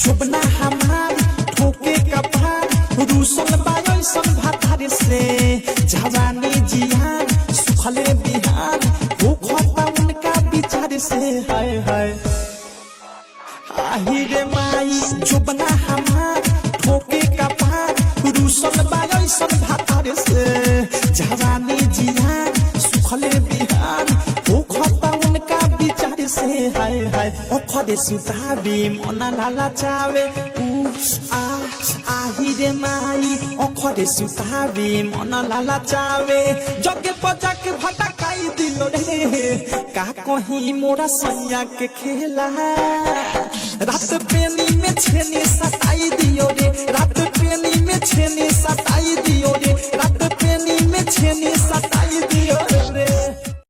चुपना हमार ठोके कपार रूसल बायो सन भातार से जवानी जियान सुखले बिहार भूखता उनका विचार से हाय हाय आहिरे माई चुपना हमार ठोके कपार रूसल बायो सन भातार से जवानी जियान सुखले बिहार भूखता उनका विचार से हाय हाय ओखरे सुताबी मना लाला चावे आहिरे माई ओखरे सुताबी मना लाला चावे जगे पजाके भटकाई दिलो रे का कहीं मोरा सैया के खेला रात पेनी में छेनी सताई दियो रे रात पेनी में छेनी सताई दियो